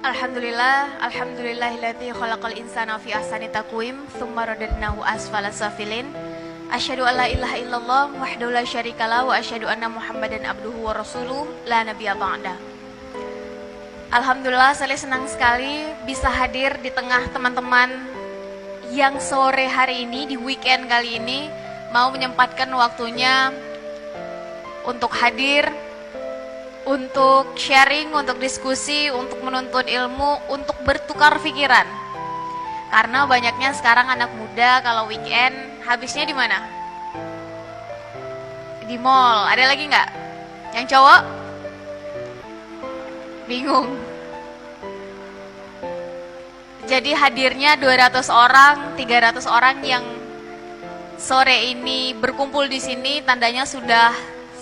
Alhamdulillahilladzi khalaqal insana fi ahsani taqwim, tsumma radadnahu asfala safilin. Asyhadu an la ilaha illallah wahdahu la syarikalah wa asyhadu anna Muhammadan abduhu wa rasuluh la nabiyya ba'da. Alhamdulillah, saya senang sekali bisa hadir di tengah teman-teman yang sore hari ini, di weekend kali ini, mau menyempatkan waktunya untuk hadir, untuk sharing, untuk diskusi, untuk menuntut ilmu, untuk bertukar pikiran. Karena banyaknya sekarang anak muda kalau weekend habisnya di mana? Di mall. Ada lagi nggak? Yang cowok? Bingung. Jadi hadirnya 200 orang, 300 orang yang sore ini berkumpul di sini tandanya sudah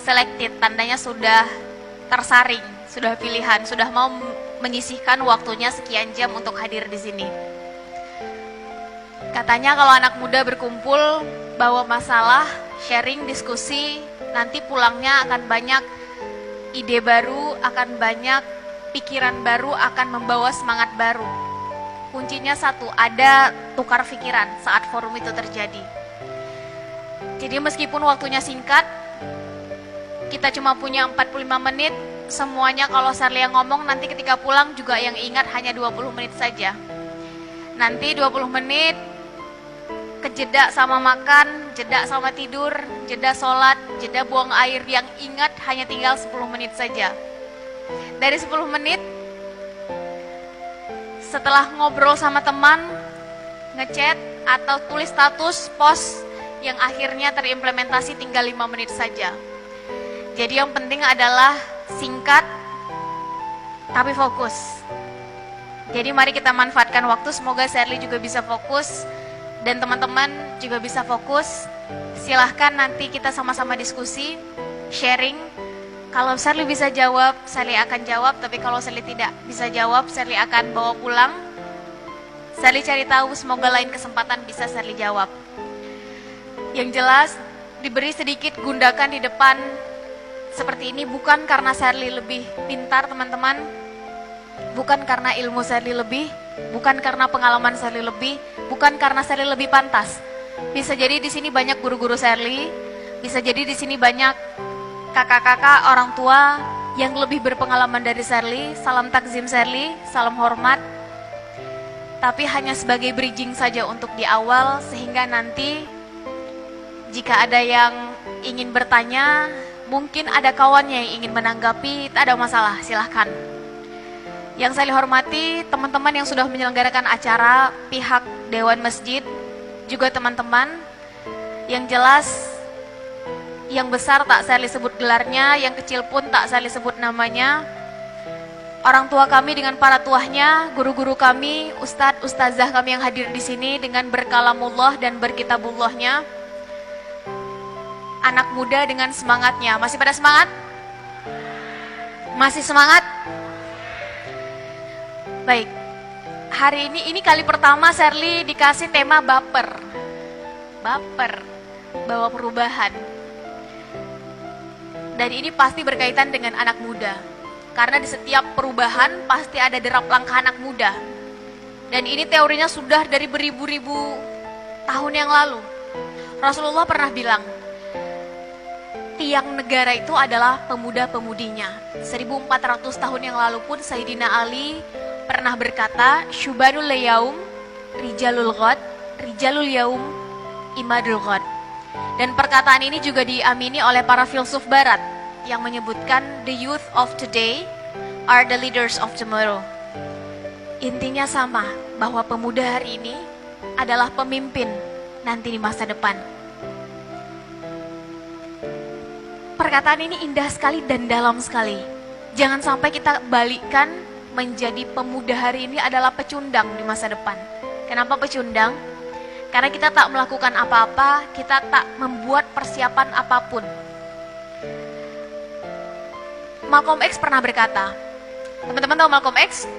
selected, tandanya sudah tersaring, sudah pilihan, sudah mau menyisihkan waktunya sekian jam untuk hadir di sini. Katanya kalau anak muda berkumpul, bawa masalah, sharing, diskusi, nanti pulangnya akan banyak ide baru, akan banyak pikiran baru, akan membawa semangat baru. Kuncinya satu, ada tukar pikiran saat forum itu terjadi. Jadi meskipun waktunya singkat, kita cuma punya 45 menit, semuanya kalau Sarlia ngomong nanti ketika pulang juga yang ingat hanya 20 menit saja. Nanti 20 menit kejeda sama makan, jeda sama tidur, jeda sholat, jeda buang air, yang ingat hanya tinggal 10 menit saja. Dari 10 menit, setelah ngobrol sama teman, ngechat atau tulis status, post yang akhirnya terimplementasi tinggal 5 menit saja. Jadi yang penting adalah singkat tapi fokus. Jadi mari kita manfaatkan waktu, semoga Sherly juga bisa fokus dan teman-teman juga bisa fokus. Silahkan nanti kita sama-sama diskusi, sharing. Kalau Sherly bisa jawab, Sherly akan jawab, tapi kalau Sherly tidak bisa jawab, Sherly akan bawa pulang. Sherly cari tahu, semoga lain kesempatan bisa Sherly jawab. Yang jelas, diberi sedikit gundakan di depan seperti ini bukan karena Sherly lebih pintar teman-teman, bukan karena ilmu Sherly lebih, bukan karena pengalaman Sherly lebih, bukan karena Sherly lebih pantas. Bisa jadi di sini banyak guru-guru Sherly, bisa jadi di sini banyak kakak-kakak orang tua yang lebih berpengalaman dari Sherly. Salam takzim Sherly, salam hormat. Tapi hanya sebagai bridging saja untuk di awal, sehingga nanti jika ada yang ingin bertanya, mungkin ada kawannya yang ingin menanggapi, tak ada masalah, silahkan. Yang saya hormati, teman-teman yang sudah menyelenggarakan acara, pihak Dewan Masjid, juga teman-teman. Yang jelas, yang besar tak saya sebut gelarnya, yang kecil pun tak saya sebut namanya. Orang tua kami dengan para tuahnya, guru-guru kami, ustadz, ustazah kami yang hadir di sini dengan berkalamullah dan berkitabullahnya. Anak muda dengan semangatnya. Masih pada semangat? Masih semangat? Baik. Hari ini kali pertama Sherly dikasih tema baper. Baper, bawa perubahan. Dan ini pasti berkaitan dengan anak muda. Karena di setiap perubahan pasti ada derap langkah anak muda. Dan ini teorinya sudah dari beribu-ribu tahun yang lalu. Rasulullah pernah bilang, tiang negara itu adalah pemuda-pemudinya. 1400 tahun yang lalu pun Sayyidina Ali pernah berkata, Syubanul yaum, rijalul ghad, rijalul yaum, imadul ghad. Dan perkataan ini juga diamini oleh para filsuf barat yang menyebutkan the youth of today are the leaders of tomorrow. Intinya sama, bahwa pemuda hari ini adalah pemimpin nanti di masa depan. Perkataan ini indah sekali dan dalam sekali. Jangan sampai kita balikkan menjadi pemuda hari ini adalah pecundang di masa depan. Kenapa pecundang? Karena kita tak melakukan apa-apa, kita tak membuat persiapan apapun. Malcolm X pernah berkata, teman-teman tahu Malcolm X?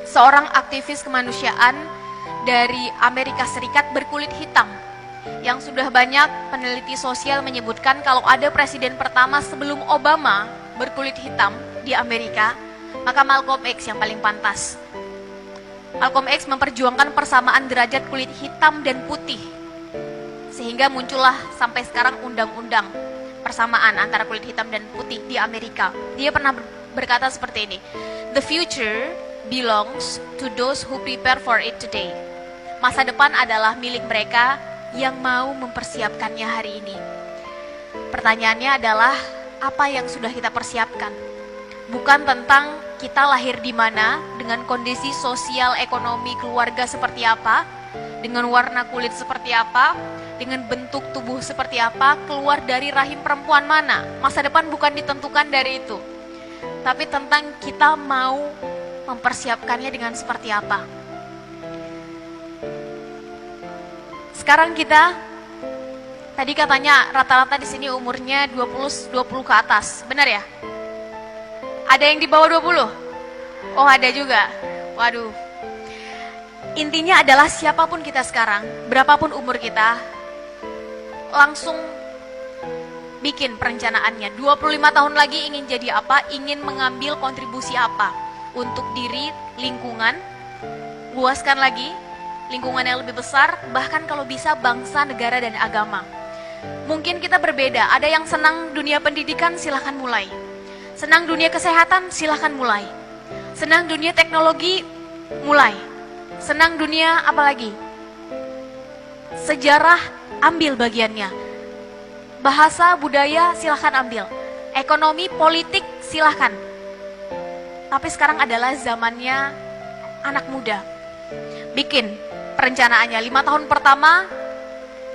Seorang aktivis kemanusiaan dari Amerika Serikat berkulit hitam, yang sudah banyak peneliti sosial menyebutkan kalau ada presiden pertama sebelum Obama berkulit hitam di Amerika, maka Malcolm X yang paling pantas. Malcolm X memperjuangkan persamaan derajat kulit hitam dan putih, sehingga muncullah sampai sekarang undang-undang persamaan antara kulit hitam dan putih di Amerika. Dia pernah berkata seperti ini, "The future belongs to those who prepare for it today." Masa depan adalah milik mereka yang mau mempersiapkannya hari ini. Pertanyaannya adalah, apa yang sudah kita persiapkan? Bukan tentang kita lahir di mana, dengan kondisi sosial, ekonomi, keluarga seperti apa, dengan warna kulit seperti apa, dengan bentuk tubuh seperti apa, keluar dari rahim perempuan mana. Masa depan bukan ditentukan dari itu, tapi tentang kita mau mempersiapkannya dengan seperti apa. Sekarang kita, tadi katanya rata-rata di sini umurnya 20 ke atas, benar ya? Ada yang di bawah 20? Oh, ada juga. Waduh. Intinya adalah siapapun kita sekarang, berapapun umur kita, langsung bikin perencanaannya. 25 tahun lagi ingin jadi apa? Ingin mengambil kontribusi apa? Untuk diri, lingkungan, luaskan lagi, lingkungan yang lebih besar, bahkan kalau bisa bangsa, negara, dan agama. Mungkin kita berbeda, ada yang senang dunia pendidikan, silahkan mulai. Senang dunia kesehatan, silahkan mulai. Senang dunia teknologi, mulai. Senang dunia apa lagi? Sejarah, ambil bagiannya. Bahasa, budaya, silahkan ambil. Ekonomi, politik, silahkan. Tapi sekarang adalah zamannya anak muda. Bikin perencanaannya, 5 tahun pertama,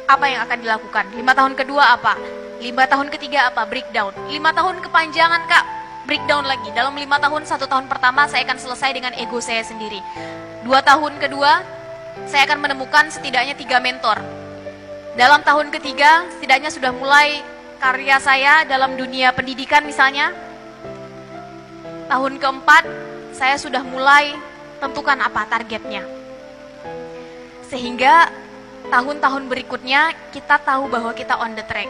apa yang akan dilakukan? 5 tahun kedua apa? 5 tahun ketiga apa? Breakdown. 5 tahun kepanjangan kak, breakdown lagi. Dalam 5 tahun, 1 tahun pertama saya akan selesai dengan ego saya sendiri. 2 tahun kedua, saya akan menemukan setidaknya 3 mentor. Dalam tahun ketiga, setidaknya sudah mulai karya saya dalam dunia pendidikan misalnya. Tahun keempat, saya sudah mulai tentukan apa targetnya. Sehingga tahun-tahun berikutnya kita tahu bahwa kita on the track.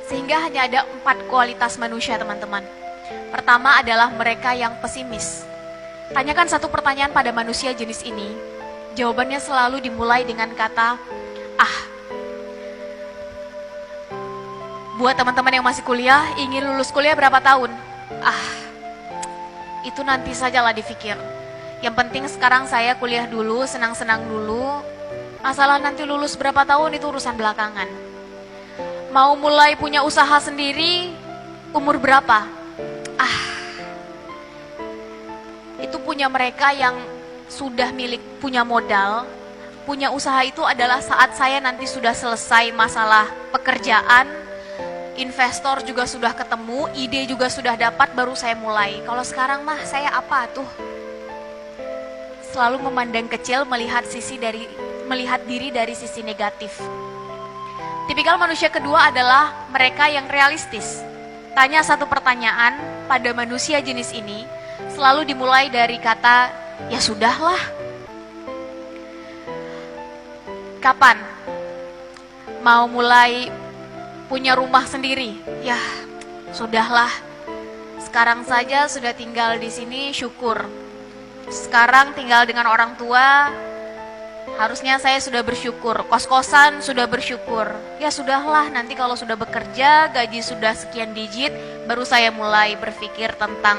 Sehingga hanya ada 4 kualitas manusia teman-teman. Pertama adalah mereka yang pesimis. Tanyakan satu pertanyaan pada manusia jenis ini, jawabannya selalu dimulai dengan kata, ah. Buat teman-teman yang masih kuliah, ingin lulus kuliah berapa tahun? Ah, itu nanti sajalah dipikir. Yang penting sekarang saya kuliah dulu, senang-senang dulu. Masalah nanti lulus berapa tahun itu urusan belakangan. Mau mulai punya usaha sendiri, umur berapa? Ah, itu punya mereka yang sudah punya modal. Punya usaha itu adalah saat saya nanti sudah selesai masalah pekerjaan, investor juga sudah ketemu, ide juga sudah dapat, baru saya mulai. Kalau sekarang mah saya apa tuh? Selalu memandang kecil, melihat diri dari sisi negatif. Tipikal manusia kedua adalah mereka yang realistis. Tanya satu pertanyaan pada manusia jenis ini, selalu dimulai dari kata, ya sudahlah. Kapan? Mau mulai punya rumah sendiri? Ya, sudahlah. Sekarang saja sudah tinggal di sini, syukur. Sekarang tinggal dengan orang tua, harusnya saya sudah bersyukur. Kos-kosan sudah bersyukur. Ya sudahlah, nanti kalau sudah bekerja, gaji sudah sekian digit, baru saya mulai berpikir tentang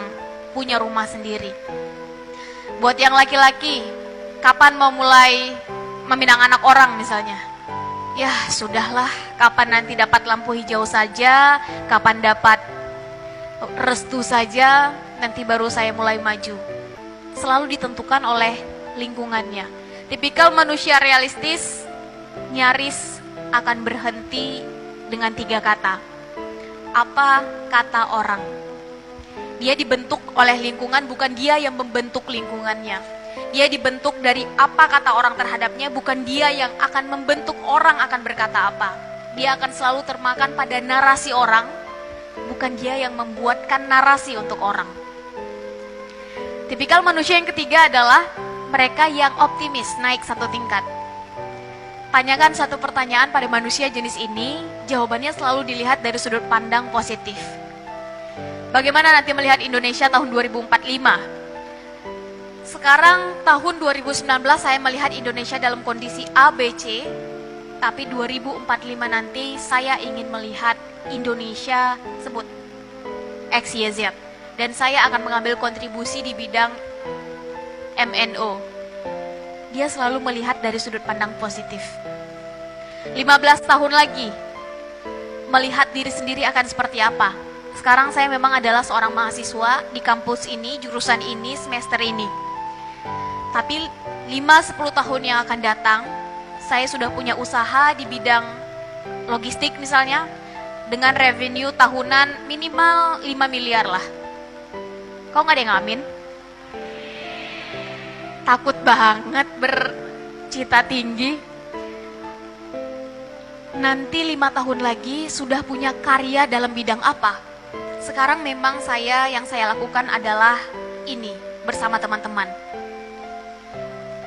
punya rumah sendiri. Buat yang laki-laki, kapan mau mulai meminang anak orang misalnya? Ya sudahlah, kapan nanti dapat lampu hijau saja, kapan dapat restu saja, nanti baru saya mulai maju. Selalu ditentukan oleh lingkungannya. Tipikal manusia realistis nyaris akan berhenti dengan 3 kata. Apa kata orang? Dia dibentuk oleh lingkungan, bukan dia yang membentuk lingkungannya. Dia dibentuk dari apa kata orang terhadapnya, bukan dia yang akan membentuk orang akan berkata apa. Dia akan selalu termakan pada narasi orang, bukan dia yang membuatkan narasi untuk orang. Tipikal manusia yang ketiga adalah mereka yang optimis, naik 1 tingkat. Tanyakan satu pertanyaan pada manusia jenis ini, jawabannya selalu dilihat dari sudut pandang positif. Bagaimana nanti melihat Indonesia tahun 2045? Sekarang tahun 2019 saya melihat Indonesia dalam kondisi A, B, C. Tapi 2045 nanti saya ingin melihat Indonesia sebut X, Y, Z. Dan saya akan mengambil kontribusi di bidang MNO. Dia selalu melihat dari sudut pandang positif. 15 tahun lagi, melihat diri sendiri akan seperti apa. Sekarang saya memang adalah seorang mahasiswa di kampus ini, jurusan ini, semester ini. Tapi 5-10 tahun yang akan datang, saya sudah punya usaha di bidang logistik misalnya, dengan revenue tahunan minimal 5 miliar lah. Kok nggak ada yang ngamin? Takut banget bercita tinggi. Nanti 5 tahun lagi sudah punya karya dalam bidang apa? Sekarang memang yang saya lakukan adalah ini, bersama teman-teman.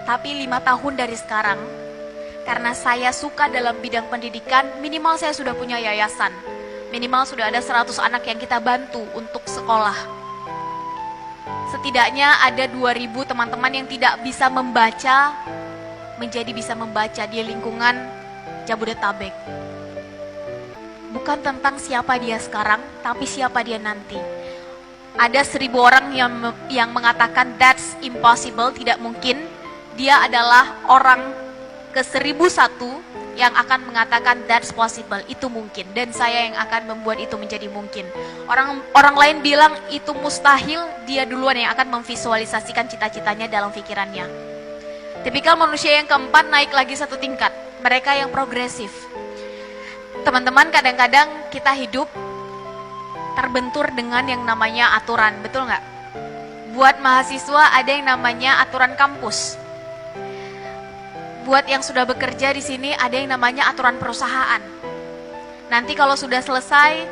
Tapi 5 tahun dari sekarang, karena saya suka dalam bidang pendidikan, minimal saya sudah punya yayasan. Minimal sudah ada 100 anak yang kita bantu untuk sekolah. Setidaknya ada 2.000 teman-teman yang tidak bisa membaca, menjadi bisa membaca di lingkungan Jabodetabek. Bukan tentang siapa dia sekarang, tapi siapa dia nanti. Ada 1.000 orang yang mengatakan that's impossible, tidak mungkin. Dia adalah orang ke-1001 yang akan mengatakan that's possible, itu mungkin. Dan saya yang akan membuat itu menjadi mungkin. Orang lain bilang itu mustahil, dia duluan yang akan memvisualisasikan cita-citanya dalam pikirannya. Tipikal manusia yang keempat naik lagi satu tingkat, mereka yang progresif. Teman-teman, kadang-kadang kita hidup terbentur dengan yang namanya aturan, betul nggak? Buat mahasiswa ada yang namanya aturan kampus. Buat yang sudah bekerja di sini ada yang namanya aturan perusahaan. Nanti kalau sudah selesai,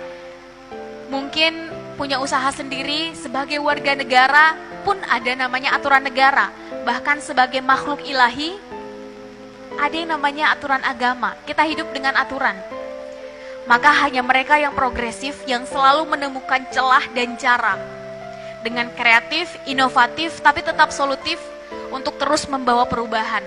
mungkin punya usaha sendiri, sebagai warga negara pun ada namanya aturan negara. Bahkan sebagai makhluk ilahi, ada yang namanya aturan agama. Kita hidup dengan aturan. Maka hanya mereka yang progresif yang selalu menemukan celah dan cara. Dengan kreatif, inovatif, tapi tetap solutif untuk terus membawa perubahan.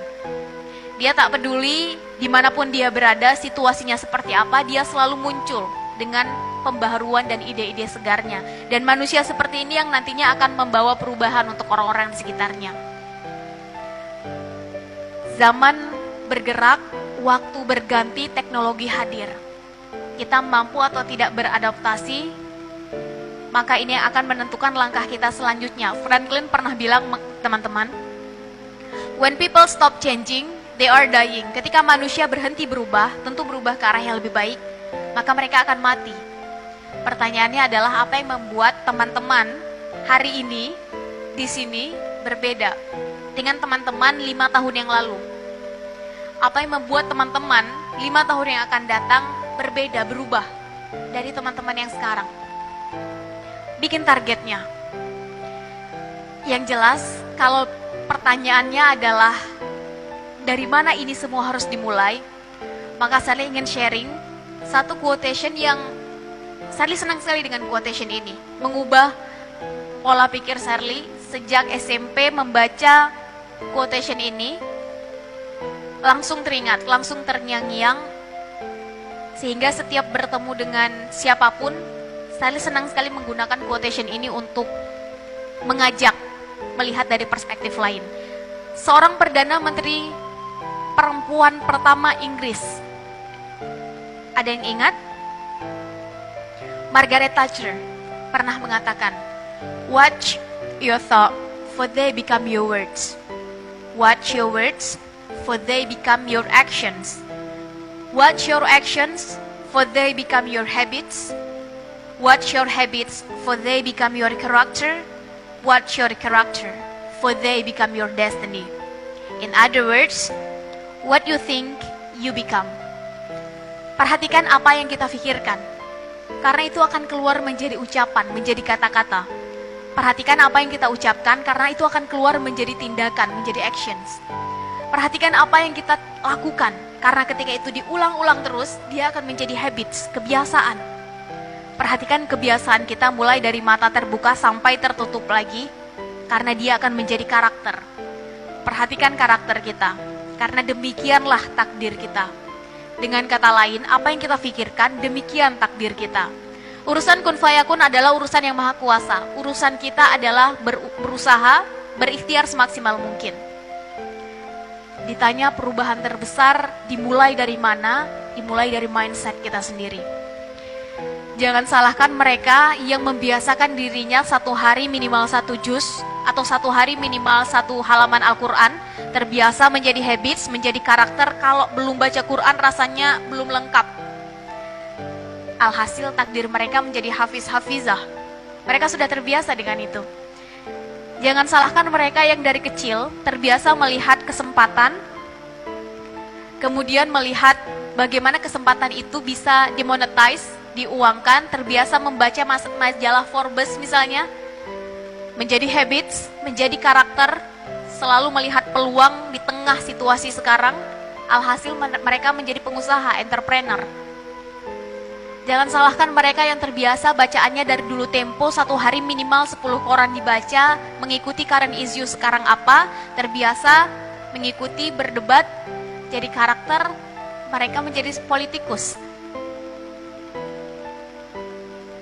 Dia tak peduli dimanapun dia berada, situasinya seperti apa, dia selalu muncul dengan pembaharuan dan ide-ide segarnya. Dan manusia seperti ini yang nantinya akan membawa perubahan untuk orang-orang di sekitarnya. Zaman bergerak, waktu berganti, teknologi hadir. Kita mampu atau tidak beradaptasi, maka ini akan menentukan langkah kita selanjutnya. Franklin pernah bilang, teman-teman, when people stop changing, they are dying. Ketika manusia berhenti berubah, tentu berubah ke arah yang lebih baik, maka mereka akan mati. Pertanyaannya adalah apa yang membuat teman-teman hari ini di sini berbeda dengan teman-teman 5 tahun yang lalu? Apa yang membuat teman-teman 5 tahun yang akan datang berbeda, berubah dari teman-teman yang sekarang? Bikin targetnya. Yang jelas, kalau pertanyaannya adalah dari mana ini semua harus dimulai, maka saya ingin sharing satu quotation yang Sherly senang sekali dengan quotation ini. Mengubah pola pikir Sherly sejak SMP membaca quotation ini, langsung teringat, langsung terngiang-ngiang, sehingga setiap bertemu dengan siapapun, Sherly senang sekali menggunakan quotation ini untuk mengajak melihat dari perspektif lain. Seorang Perdana Menteri perempuan pertama Inggris, ada yang ingat? Margaret Thatcher pernah mengatakan, watch your thought, for they become your words. Watch your words, for they become your actions. Watch your actions, for they become your habits. Watch your habits, for they become your character. Watch your character, for they become your destiny. In other words, what you think, you become. Perhatikan apa yang kita pikirkan, karena itu akan keluar menjadi ucapan, menjadi kata-kata. Perhatikan apa yang kita ucapkan, karena itu akan keluar menjadi tindakan, menjadi actions. Perhatikan apa yang kita lakukan, karena ketika itu diulang-ulang terus, dia akan menjadi habits, kebiasaan. Perhatikan kebiasaan kita mulai dari mata terbuka sampai tertutup lagi, karena dia akan menjadi karakter. Perhatikan karakter kita, karena demikianlah takdir kita. Dengan kata lain, apa yang kita pikirkan, demikian takdir kita. Urusan kun fayakun adalah urusan yang maha kuasa. Urusan kita adalah berusaha, berikhtiar semaksimal mungkin. Ditanya perubahan terbesar dimulai dari mana? Dimulai dari mindset kita sendiri. Jangan salahkan mereka yang membiasakan dirinya satu hari minimal 1 juz atau satu hari minimal 1 halaman Al-Quran, terbiasa menjadi habits, menjadi karakter. Kalau belum baca Quran rasanya belum lengkap. Alhasil takdir mereka menjadi hafiz-hafizah. Mereka sudah terbiasa dengan itu. Jangan salahkan mereka yang dari kecil terbiasa melihat kesempatan, kemudian melihat bagaimana kesempatan itu bisa dimonetize, diuangkan, terbiasa membaca majalah Forbes misalnya, menjadi habits, menjadi karakter, selalu melihat peluang di tengah situasi sekarang. Alhasil mereka menjadi pengusaha, entrepreneur. Jangan salahkan mereka yang terbiasa bacaannya dari dulu tempo, satu hari minimal 10 koran dibaca, mengikuti current issue sekarang apa, terbiasa mengikuti, berdebat, jadi karakter, mereka menjadi politikus.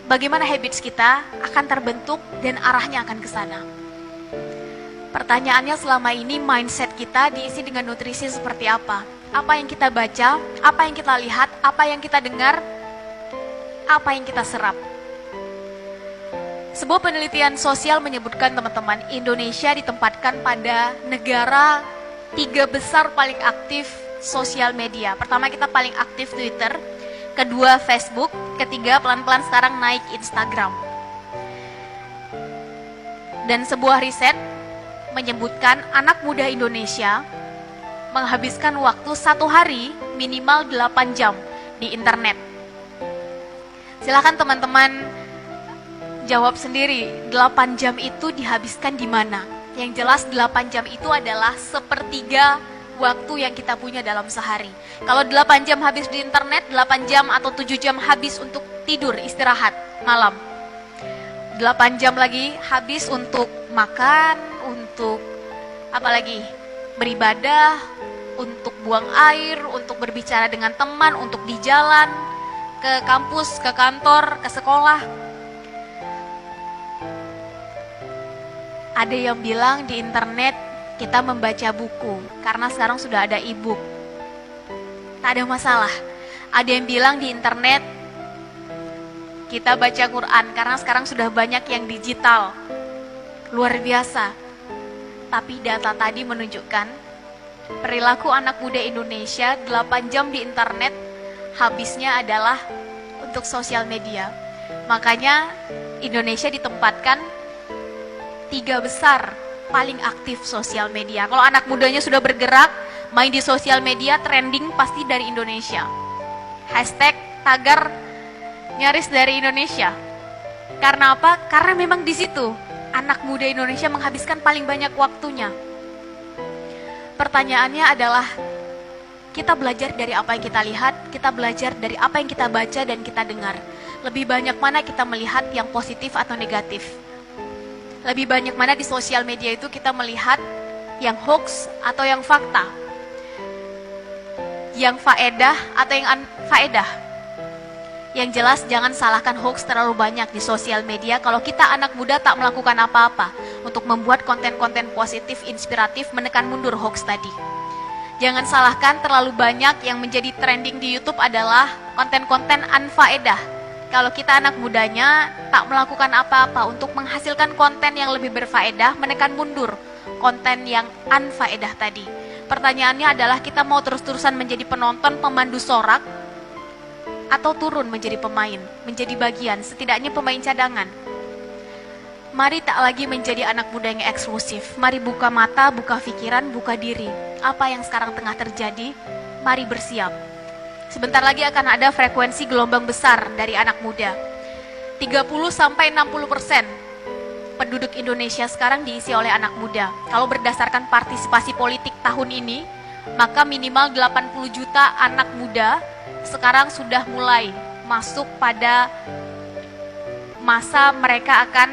Bagaimana habits kita akan terbentuk dan arahnya akan ke sana. Pertanyaannya selama ini mindset kita diisi dengan nutrisi seperti apa? Apa yang kita baca, apa yang kita lihat, apa yang kita dengar, apa yang kita serap. Sebuah penelitian sosial menyebutkan teman-teman, Indonesia ditempatkan pada negara 3 besar paling aktif sosial media. Pertama kita paling aktif Twitter, kedua Facebook, ketiga pelan-pelan sekarang naik Instagram. Dan sebuah riset menyebutkan anak muda Indonesia menghabiskan waktu 1 hari minimal 8 jam di internet. Silakan teman-teman jawab sendiri, 8 jam itu dihabiskan di mana? Yang jelas 8 jam itu adalah 1/3 waktu yang kita punya dalam sehari. Kalau 8 jam habis di internet, 8 jam atau 7 jam habis untuk tidur, istirahat malam. 8 jam lagi habis untuk makan, untuk apa lagi? Beribadah, untuk buang air, untuk berbicara dengan teman, untuk di jalan, ke kampus, ke kantor, ke sekolah. Ada yang bilang di internet kita membaca buku, karena sekarang sudah ada e-book. Tak ada masalah. Ada yang bilang di internet kita baca Quran, karena sekarang sudah banyak yang digital. Luar biasa. Tapi data tadi menunjukkan perilaku anak muda Indonesia 8 jam di internet habisnya adalah untuk sosial media. Makanya Indonesia ditempatkan 3 besar paling aktif sosial media. Kalau anak mudanya sudah bergerak, main di sosial media, trending pasti dari Indonesia. Hashtag tagar nyaris dari Indonesia. Karena apa? Karena memang di situ anak muda Indonesia menghabiskan paling banyak waktunya. Pertanyaannya adalah, kita belajar dari apa yang kita lihat, kita belajar dari apa yang kita baca dan kita dengar. Lebih banyak mana kita melihat yang positif atau negatif? Lebih banyak mana di sosial media itu kita melihat yang hoax atau yang fakta? Yang faedah atau yang unfaedah? Yang jelas jangan salahkan hoax terlalu banyak di sosial media kalau kita anak muda tak melakukan apa-apa untuk membuat konten-konten positif, inspiratif, menekan mundur hoax tadi. Jangan salahkan terlalu banyak yang menjadi trending di YouTube adalah konten-konten unfaedah. Kalau kita anak mudanya tak melakukan apa-apa untuk menghasilkan konten yang lebih berfaedah, menekan mundur konten yang unfaedah tadi. Pertanyaannya adalah kita mau terus-terusan menjadi penonton, pemandu sorak, atau turun menjadi pemain, menjadi bagian, setidaknya pemain cadangan. Mari tak lagi menjadi anak muda yang eksklusif. Mari buka mata, buka pikiran, buka diri. Apa yang sekarang tengah terjadi, mari bersiap. Sebentar lagi akan ada frekuensi gelombang besar dari anak muda. 30-60% penduduk Indonesia sekarang diisi oleh anak muda. Kalau berdasarkan partisipasi politik tahun ini, maka minimal 80 juta anak muda sekarang sudah mulai masuk pada masa mereka akan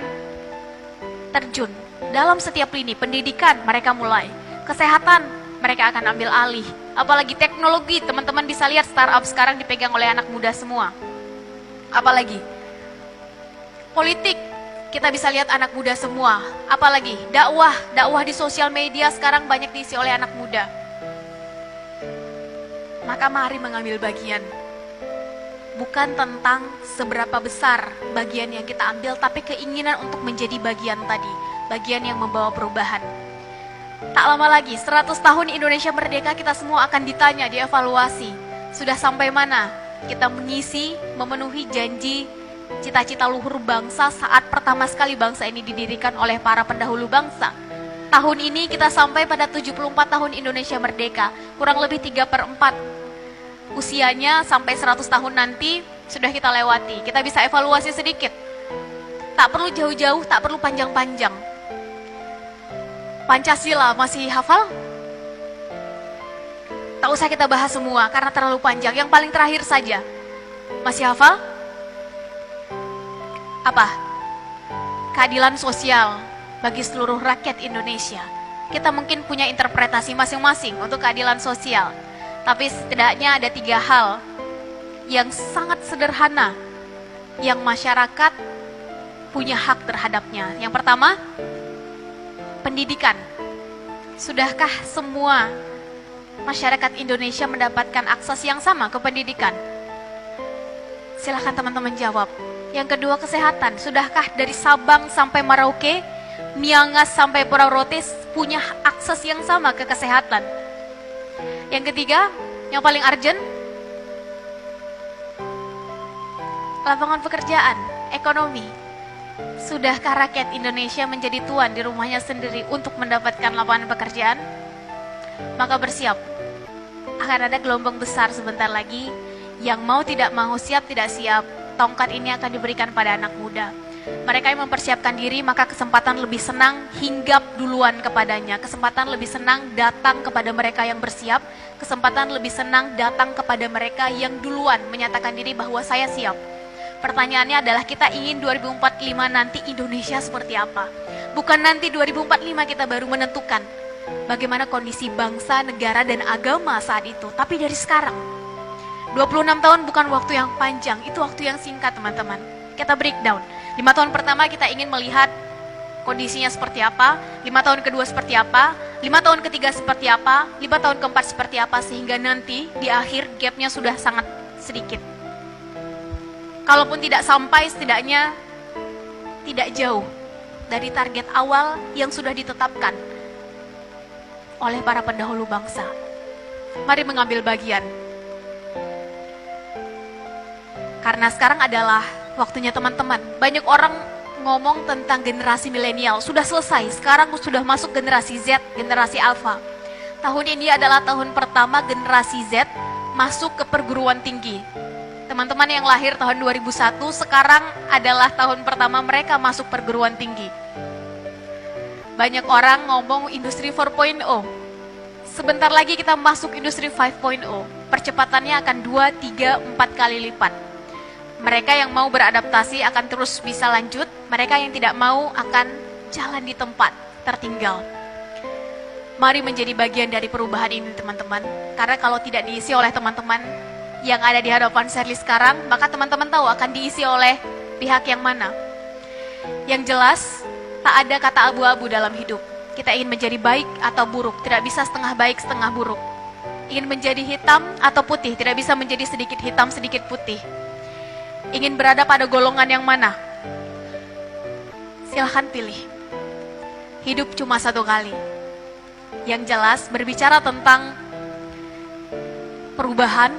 terjun. Dalam setiap lini, pendidikan mereka mulai, kesehatan mereka akan ambil alih. Apalagi teknologi, teman-teman bisa lihat startup sekarang dipegang oleh anak muda semua. Apalagi politik, kita bisa lihat anak muda semua. Apalagi dakwah di sosial media sekarang banyak diisi oleh anak muda. Maka mari mengambil bagian. Bukan tentang seberapa besar bagian yang kita ambil, tapi keinginan untuk menjadi bagian tadi, bagian yang membawa perubahan. Tak lama lagi, 100 tahun Indonesia merdeka, kita semua akan ditanya, dievaluasi. Sudah sampai mana kita mengisi, memenuhi janji, cita-cita luhur bangsa saat pertama sekali bangsa ini didirikan oleh para pendahulu bangsa. Tahun ini kita sampai pada 74 tahun Indonesia merdeka, kurang lebih 3/4 usianya sampai 100 tahun nanti sudah kita lewati. Kita bisa evaluasi sedikit. Tak perlu jauh-jauh, tak perlu panjang-panjang. Pancasila masih hafal? Tak usah kita bahas semua karena terlalu panjang. Yang paling terakhir saja. Masih hafal? Apa? Keadilan sosial bagi seluruh rakyat Indonesia. Kita mungkin punya interpretasi masing-masing untuk keadilan sosial. Tapi setidaknya ada 3 hal yang sangat sederhana yang masyarakat punya hak terhadapnya. Yang pertama, pendidikan. Sudahkah semua masyarakat Indonesia mendapatkan akses yang sama ke pendidikan? Silahkan teman-teman jawab. Yang kedua, kesehatan. Sudahkah dari Sabang sampai Merauke, Miangas sampai Pulau Rote punya akses yang sama ke kesehatan? Yang ketiga, yang paling urgent, lapangan pekerjaan, ekonomi. Sudahkah rakyat Indonesia menjadi tuan di rumahnya sendiri untuk mendapatkan lapangan pekerjaan? Maka bersiap, akan ada gelombang besar sebentar lagi, yang mau tidak mau, siap tidak siap, tongkat ini akan diberikan pada anak muda. Mereka yang mempersiapkan diri, maka kesempatan lebih senang hinggap duluan kepadanya. Kesempatan lebih senang datang kepada mereka yang bersiap. Kesempatan lebih senang datang kepada mereka yang duluan menyatakan diri bahwa saya siap. Pertanyaannya adalah, kita ingin 2045 nanti Indonesia seperti apa? Bukan nanti 2045 kita baru menentukan bagaimana kondisi bangsa, negara, dan agama saat itu. Tapi dari sekarang. 26 tahun bukan waktu yang panjang, itu waktu yang singkat teman-teman. Kita breakdown. 5 tahun pertama kita ingin melihat kondisinya seperti apa, 5 tahun kedua seperti apa, 5 tahun ketiga seperti apa, 5 tahun keempat seperti apa, sehingga nanti di akhir gapnya sudah sangat sedikit. Kalaupun tidak sampai, setidaknya tidak jauh dari target awal yang sudah ditetapkan oleh para pendahulu bangsa. Mari mengambil bagian. Karena sekarang adalah waktunya teman-teman. Banyak orang ngomong tentang generasi milenial. Sudah selesai, sekarang sudah masuk generasi Z, generasi Alpha. Tahun ini adalah tahun pertama generasi Z masuk ke perguruan tinggi. Teman-teman yang lahir tahun 2001, sekarang adalah tahun pertama mereka masuk perguruan tinggi. Banyak orang ngomong industri 4.0. Sebentar lagi kita masuk industri 5.0. Percepatannya akan 2, 3, 4 kali lipat. Mereka yang mau beradaptasi akan terus bisa lanjut, mereka yang tidak mau akan jalan di tempat, tertinggal. Mari menjadi bagian dari perubahan ini teman-teman, karena kalau tidak diisi oleh teman-teman yang ada di hadapan Shirley sekarang, maka teman-teman tahu akan diisi oleh pihak yang mana. Yang jelas, tak ada kata abu-abu dalam hidup. Kita ingin menjadi baik atau buruk, tidak bisa setengah baik, setengah buruk. Ingin menjadi hitam atau putih, tidak bisa menjadi sedikit hitam, sedikit putih. Ingin berada pada golongan yang mana? Silahkan pilih. Hidup cuma satu kali. Yang jelas, berbicara tentang perubahan,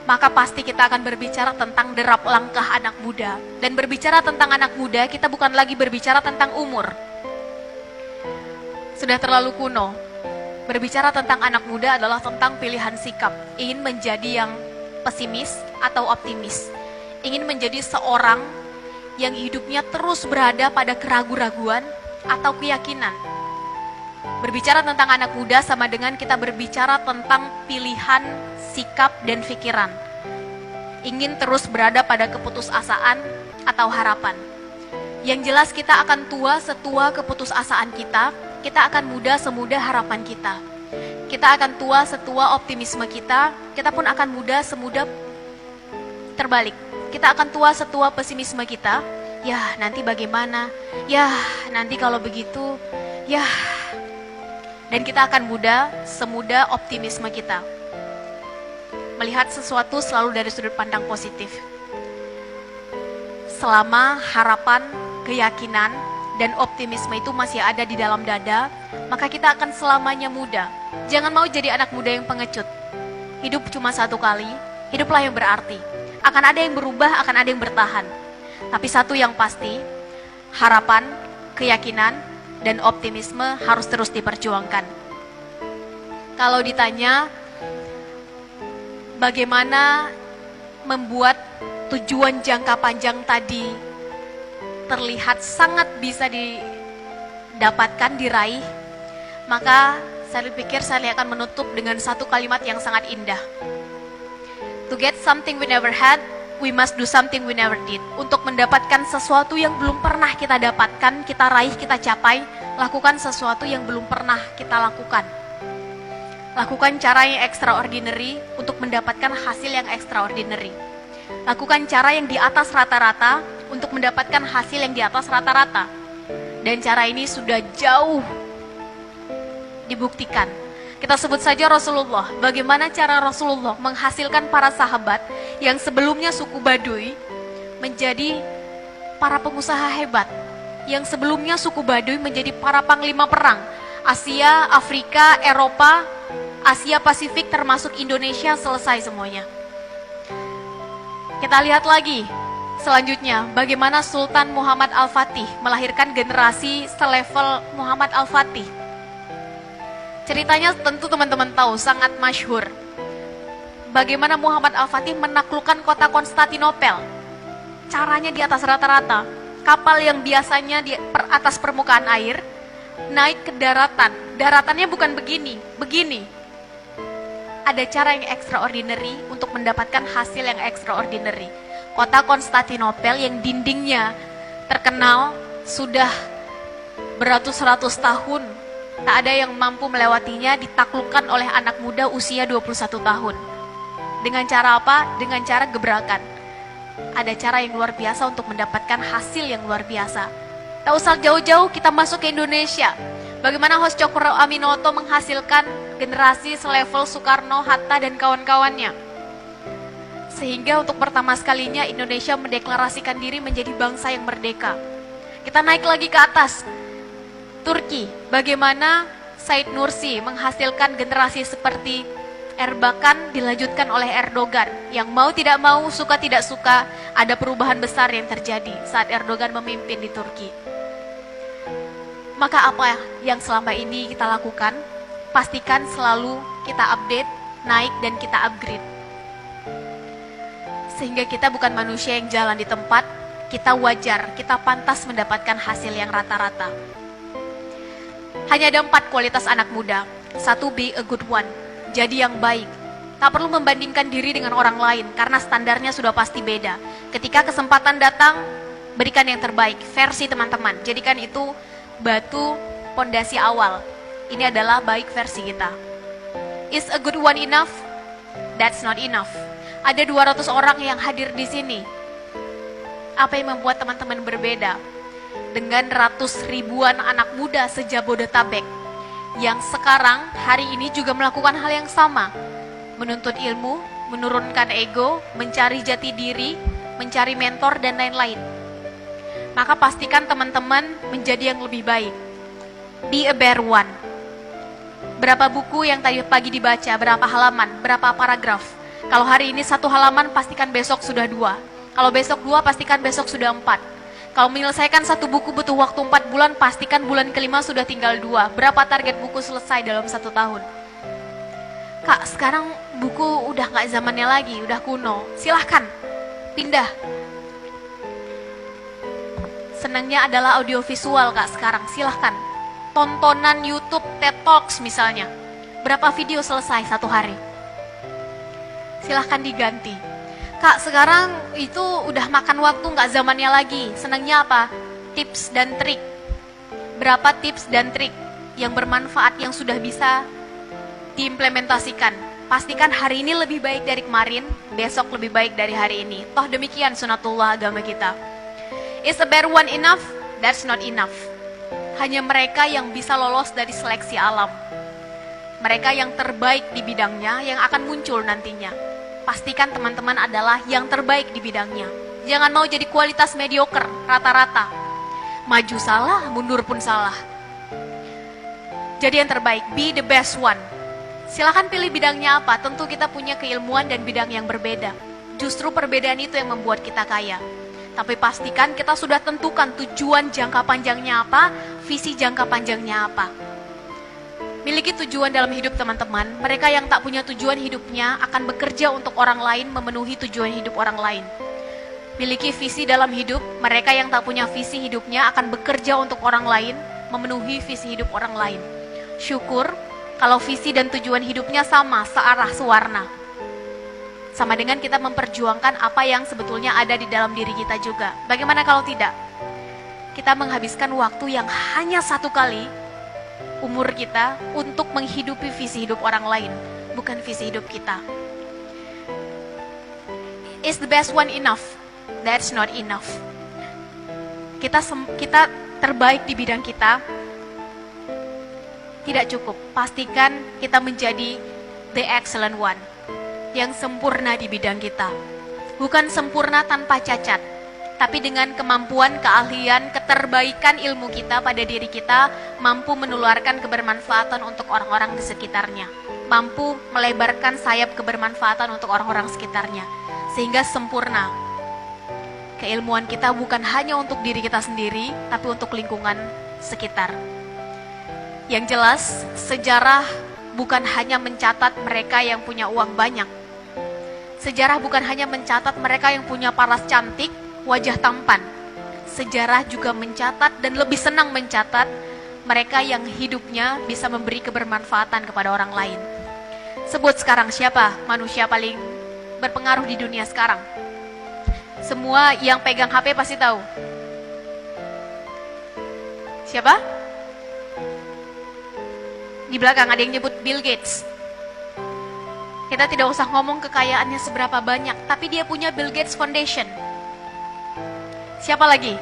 maka pasti kita akan berbicara tentang derap langkah anak muda. Dan berbicara tentang anak muda, kita bukan lagi berbicara tentang umur. Sudah terlalu kuno. Berbicara tentang anak muda adalah tentang pilihan sikap. Ingin menjadi yang pesimis atau optimis. Ingin menjadi seorang yang hidupnya terus berada pada keraguan-raguan atau keyakinan. Berbicara tentang anak muda sama dengan kita berbicara tentang pilihan, sikap, dan pikiran. Ingin terus berada pada keputusasaan atau harapan. Yang jelas kita akan tua setua keputusasaan kita, kita akan muda semuda harapan kita. Kita akan tua setua optimisme kita, kita pun akan muda semuda terbalik. Kita akan tua setua pesimisme kita, ya nanti bagaimana, ya nanti kalau begitu, ya. Dan kita akan muda semuda optimisme kita. Melihat sesuatu selalu dari sudut pandang positif. Selama harapan, keyakinan, dan optimisme itu masih ada di dalam dada, maka kita akan selamanya muda. Jangan mau jadi anak muda yang pengecut. Hidup cuma satu kali, hiduplah yang berarti. Akan ada yang berubah, akan ada yang bertahan. Tapi satu yang pasti, harapan, keyakinan, dan optimisme harus terus diperjuangkan. Kalau ditanya, bagaimana membuat tujuan jangka panjang tadi terlihat sangat bisa didapatkan, diraih, maka saya pikir saya akan menutup dengan satu kalimat yang sangat indah. To get something we never had, we must do something we never did. Untuk mendapatkan sesuatu yang belum pernah kita dapatkan, kita raih, kita capai, lakukan sesuatu yang belum pernah kita lakukan. Lakukan cara yang extraordinary untuk mendapatkan hasil yang extraordinary. Lakukan cara yang di atas rata-rata untuk mendapatkan hasil yang di atas rata-rata. Dan cara ini sudah jauh dibuktikan. Kita sebut saja Rasulullah. Bagaimana cara Rasulullah menghasilkan para sahabat yang sebelumnya suku Baduy menjadi para pengusaha hebat. Yang sebelumnya suku Baduy menjadi para panglima perang. Asia, Afrika, Eropa, Asia Pasifik termasuk Indonesia selesai semuanya. Kita lihat lagi selanjutnya bagaimana Sultan Muhammad Al-Fatih melahirkan generasi selevel Muhammad Al-Fatih. Ceritanya tentu teman-teman tahu, sangat masyhur. Bagaimana Muhammad Al-Fatih menaklukkan kota Konstantinopel. Caranya di atas rata-rata. Kapal yang biasanya di atas permukaan air, naik ke daratan. Daratannya bukan begini. Ada cara yang extraordinary untuk mendapatkan hasil yang extraordinary. Kota Konstantinopel yang dindingnya terkenal sudah beratus-ratus tahun, tak ada yang mampu melewatinya, ditaklukkan oleh anak muda usia 21 tahun. Dengan cara apa? Dengan cara gebrakan. Ada cara yang luar biasa untuk mendapatkan hasil yang luar biasa. Tak usah jauh-jauh, kita masuk ke Indonesia. Bagaimana Hos Cokro Aminoto menghasilkan generasi selevel Soekarno, Hatta, dan kawan-kawannya. Sehingga untuk pertama sekalinya Indonesia mendeklarasikan diri menjadi bangsa yang merdeka. Kita naik lagi ke atas. Turki, bagaimana Said Nursi menghasilkan generasi seperti Erbakan dilanjutkan oleh Erdogan. Yang mau tidak mau, suka tidak suka, ada perubahan besar yang terjadi saat Erdogan memimpin di Turki. Maka apa yang selama ini kita lakukan? Pastikan selalu kita update, naik, dan kita upgrade. Sehingga kita bukan manusia yang jalan di tempat, kita wajar, kita pantas mendapatkan hasil yang rata-rata. Hanya ada 4 kualitas anak muda. 1, be a good one. Jadi yang baik. Tak perlu membandingkan diri dengan orang lain, karena standarnya sudah pasti beda. Ketika kesempatan datang, berikan yang terbaik. Versi teman-teman, jadikan itu batu pondasi awal. Ini adalah baik versi kita. Is a good one enough? That's not enough. Ada 200 orang yang hadir di sini. Apa yang membuat teman-teman berbeda? Dengan ratus ribuan anak muda se-Jabodetabek yang sekarang hari ini juga melakukan hal yang sama. Menuntut ilmu, menurunkan ego, mencari jati diri, mencari mentor, dan lain-lain. Maka pastikan teman-teman menjadi yang lebih baik. Be a better one. Berapa buku yang tadi pagi dibaca, berapa halaman, berapa paragraf. Kalau hari ini 1 halaman, pastikan besok sudah 2. Kalau besok 2, pastikan besok sudah 4. Kalau menyelesaikan 1 buku butuh waktu 4 bulan, pastikan bulan kelima sudah tinggal 2. Berapa target buku selesai dalam 1 tahun? Kak, sekarang buku udah gak zamannya lagi, udah kuno. Silahkan, pindah. Senangnya adalah audiovisual kak sekarang, silahkan. Tontonan YouTube TED Talks misalnya. Berapa video selesai 1 hari? Silahkan diganti. Kak, sekarang itu udah makan waktu, nggak zamannya lagi. Senangnya apa? tips dan trik. Berapa tips dan trik yang bermanfaat yang sudah bisa diimplementasikan. Pastikan hari ini lebih baik dari kemarin, besok lebih baik dari hari ini. Toh demikian sunatullah agama kita. Is a better one enough? That's not enough. Hanya mereka yang bisa lolos dari seleksi alam. Mereka yang terbaik di bidangnya yang akan muncul nantinya. Pastikan teman-teman adalah yang terbaik di bidangnya. Jangan mau jadi kualitas mediocre, rata-rata. Maju salah, mundur pun salah. Jadi yang terbaik, be the best one. Silahkan pilih bidangnya apa, tentu kita punya keilmuan dan bidang yang berbeda. Justru perbedaan itu yang membuat kita kaya. Tapi pastikan kita sudah tentukan tujuan jangka panjangnya apa, visi jangka panjangnya apa. Miliki tujuan dalam hidup teman-teman. Mereka yang tak punya tujuan hidupnya akan bekerja untuk orang lain, memenuhi tujuan hidup orang lain. Miliki visi dalam hidup. Mereka yang tak punya visi hidupnya akan bekerja untuk orang lain, memenuhi visi hidup orang lain. Syukur kalau visi dan tujuan hidupnya sama, searah, sewarna. Sama dengan kita memperjuangkan apa yang sebetulnya ada di dalam diri kita juga. Bagaimana kalau tidak? Kita menghabiskan waktu yang hanya satu kali umur kita untuk menghidupi visi hidup orang lain, bukan visi hidup kita. Is the best one enough? That's not enough. Kita terbaik di bidang kita tidak cukup. Pastikan kita menjadi the excellent one, yang sempurna di bidang kita. Bukan sempurna tanpa cacat, tapi dengan kemampuan, keahlian, keterbaikan ilmu kita pada diri kita, mampu menularkan kebermanfaatan untuk orang-orang di sekitarnya, mampu melebarkan sayap kebermanfaatan untuk orang-orang sekitarnya, sehingga sempurna. Keilmuan kita bukan hanya untuk diri kita sendiri, tapi untuk lingkungan sekitar. Yang jelas, sejarah bukan hanya mencatat mereka yang punya uang banyak. Sejarah bukan hanya mencatat mereka yang punya paras cantik, wajah tampan. Sejarah juga mencatat dan lebih senang mencatat mereka yang hidupnya bisa memberi kebermanfaatan kepada orang lain. Sebut sekarang siapa manusia paling berpengaruh di dunia sekarang? Semua yang pegang HP pasti tahu. Siapa? Di belakang ada yang nyebut Bill Gates. Kita tidak usah ngomong kekayaannya seberapa banyak, tapi dia punya Bill Gates Foundation. Siapa lagi?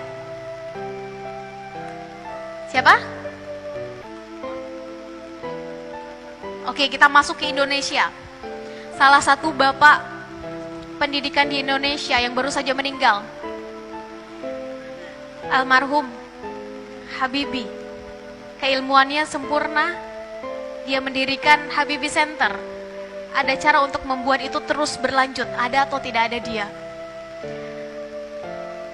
Siapa? Oke, kita masuk ke Indonesia. Salah satu bapak pendidikan di Indonesia yang baru saja meninggal, almarhum Habibie. Keilmuannya sempurna. Dia mendirikan Habibie Center. Ada cara untuk membuat itu terus berlanjut, ada atau tidak ada dia.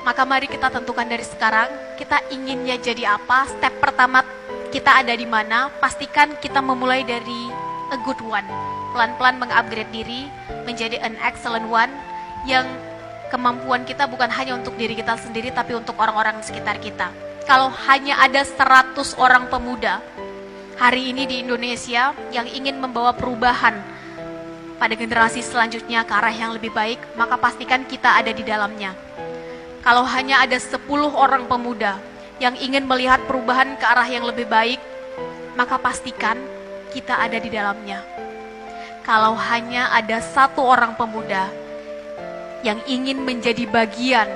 Maka mari kita tentukan dari sekarang, kita inginnya jadi apa, step pertama kita ada di mana, pastikan kita memulai dari a good one. Pelan-pelan mengupgrade diri, menjadi an excellent one, yang kemampuan kita bukan hanya untuk diri kita sendiri, tapi untuk orang-orang di sekitar kita. Kalau hanya ada 100 orang pemuda hari ini di Indonesia yang ingin membawa perubahan pada generasi selanjutnya ke arah yang lebih baik, maka pastikan kita ada di dalamnya. Kalau hanya ada 10 orang pemuda yang ingin melihat perubahan ke arah yang lebih baik, maka pastikan kita ada di dalamnya. Kalau hanya ada 1 orang pemuda yang ingin menjadi bagian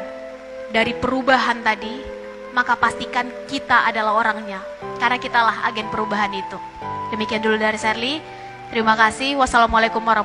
dari perubahan tadi, maka pastikan kita adalah orangnya, karena kitalah agen perubahan itu. Demikian dulu dari Sherly. Terima kasih. Wassalamualaikum warahmatullahi wabarakatuh.